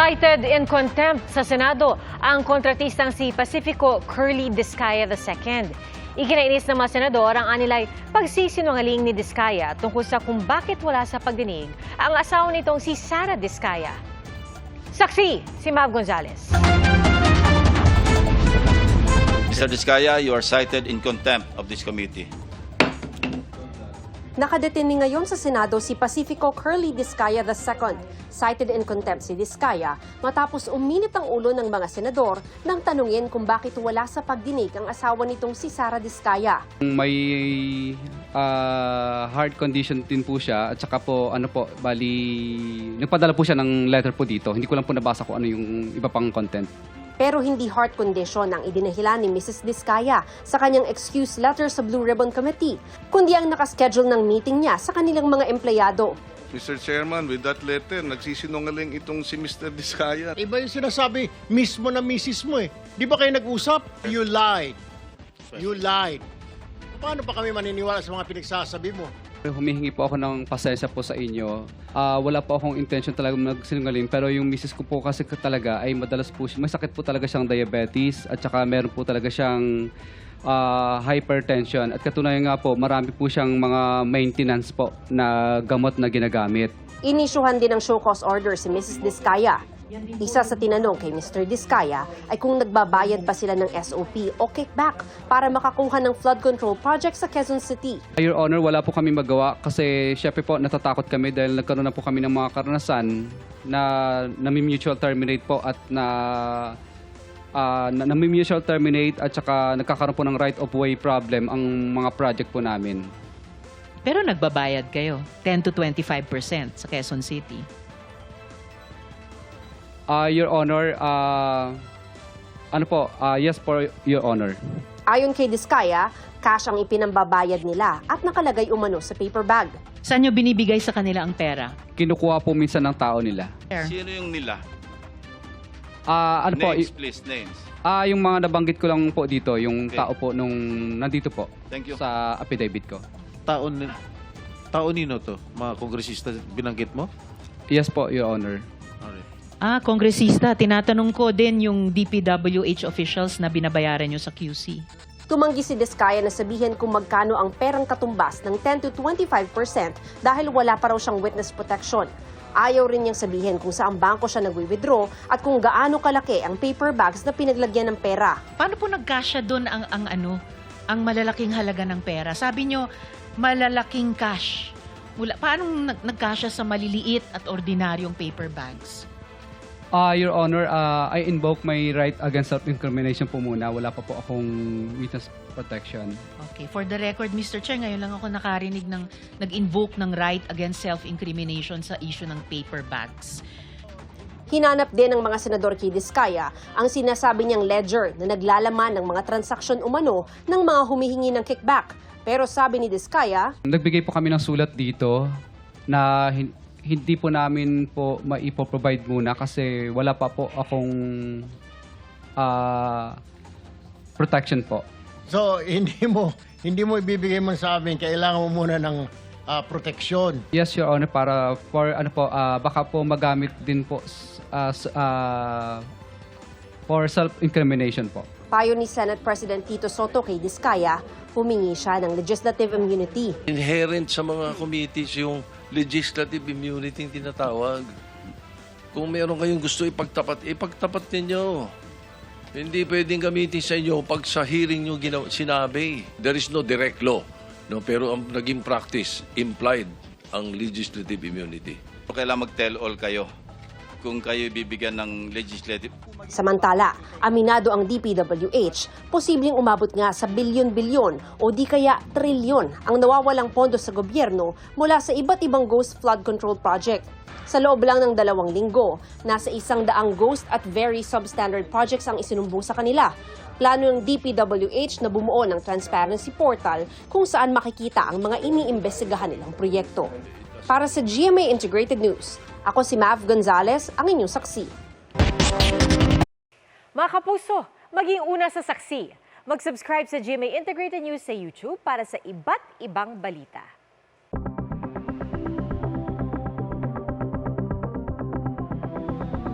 Cited in contempt sa Senado ang kontratistang si Pacifico Curly Discaya II. Ikinainis ng mga senador ang anilay pagsisinungaling ni Discaya tungkol sa kung bakit wala sa pagdinig ang asawa nitong si Sara Discaya. Saksi, si Mav Gonzalez. Mr. Discaya, you are cited in contempt of this committee. Nakadeteni ngayon sa Senado si Pacifico Curly Discaya II. Cited in contempt si Discaya matapos uminit ang ulo ng mga senador nang tanungin kung bakit wala sa pagdinig ang asawa nitong si Sara Discaya. May heart condition din po siya at saka po nagpadala po siya ng letter po dito. Hindi ko lang po nabasa kung ano yung iba pang content. Pero hindi heart condition ang idinahilan ni Mrs. Discaya sa kanyang excuse letter sa Blue Ribbon Committee, kundi ang nakaschedule ng meeting niya sa kanilang mga empleyado. Mr. Chairman, with that letter, nagsisinungaling itong si Mr. Discaya. Iba yung sinasabi mismo na misis mo eh. Di ba kayo nag-usap? You lied. You lied. Paano pa kami maniniwala sa mga pinagsasabi mo? Humihingi po ako ng pasensya po sa inyo. Wala po akong intention talaga magsinungaling, pero yung misis ko po kasi talaga ay madalas po may sakit po talaga siyang diabetes at saka meron po talaga siyang hypertension. At katunayan nga po, marami po siyang mga maintenance po na gamot na ginagamit. Inisyuhan din ng show cause order si Mrs. Discaya. Isa sa tinanong kay Mr. Discaya ay kung nagbabayad ba sila ng SOP o kickback para makakuha ng flood control project sa Quezon City. Your Honor, wala po kami magawa kasi syempre po natatakot kami dahil nagkaroon na po kami ng mga karanasan na nami-mutual terminate po at nami-mutual terminate at saka nagkakaroon po ng right of way problem ang mga project po namin. Pero nagbabayad kayo, 10 to 25% sa Quezon City. Your Honor, yes po, Your Honor. Ayon kay Discaya, cash ang ipinambabayad nila at nakalagay umano sa paper bag. Saan nyo binibigay sa kanila ang pera? Kinukuha po minsan ng tao nila. Sino yung nila? Names, Please, names. Yung mga nabanggit ko lang po dito, yung Okay. tao po nung nandito po. Thank you. Sa affidavit ko. Tao nino to? Mga kongresista binanggit mo? Yes po, Your Honor. Alright. Kongresista, tinatanong ko din yung DPWH officials na binabayaran nyo sa QC. Tumanggi si Discaya na sabihin kung magkano ang perang katumbas ng 10 to 25% dahil wala pa raw siyang witness protection. Ayaw rin niyang sabihin kung saang bangko siya nagwi-withdraw at kung gaano kalaki ang paper bags na pinaglagyan ng pera. Paano po nagkasya doon ang malalaking halaga ng pera? Sabi nyo, malalaking cash. Paano nagkasya sa maliliit at ordinaryong paper bags? Your Honor, I invoke my right against self-incrimination po muna. Wala pa po akong witness protection. Okay, for the record, Mr. Chair, ngayon lang ako nakarinig ng nag-invoke ng right against self-incrimination sa issue ng paper bags. Hinanap din ng mga senador kay Discaya ang sinasabi niyang ledger na naglalaman ng mga transaksyon umano ng mga humihingi ng kickback. Pero sabi ni Discaya, Nagbigay po kami ng sulat dito na hindi po namin po maipo-provide muna kasi wala pa po akong protection po. So, hindi mo ibibigay man sa amin, kailangan mo muna ng proteksyon. Yes, Your Honor, para baka po magamit din po for self-incrimination po. payo ni Senate President Tito Soto kay Discaya, humingi siya ng legislative immunity. Inherent sa mga committees yung legislative immunity yung tinatawag. Kung meron kayong gusto ipagtapat ninyo. Hindi pwedeng gamitin sa inyo pag sa hearing nyo sinabi. There is no direct law. No? Pero ang naging practice, implied ang legislative immunity. Kailangan mag-tell all kayo kung kayo bibigyan ng legislative. Samantala, aminado ang DPWH, posibleng umabot nga sa bilyon-bilyon o di kaya trilyon ang nawawalang pondo sa gobyerno mula sa iba't ibang ghost flood control project. Sa loob lang ng 2 linggo, nasa 100 ghost at very substandard projects ang isinumbong sa kanila. Plano ng DPWH na bumuo ng transparency portal kung saan makikita ang mga iniimbestigahan nilang proyekto. Para sa GMA Integrated News, ako si Mav Gonzalez, ang inyong saksi. Mga kapuso, maging una sa saksi. Mag-subscribe sa GMA Integrated News sa YouTube para sa iba't ibang balita.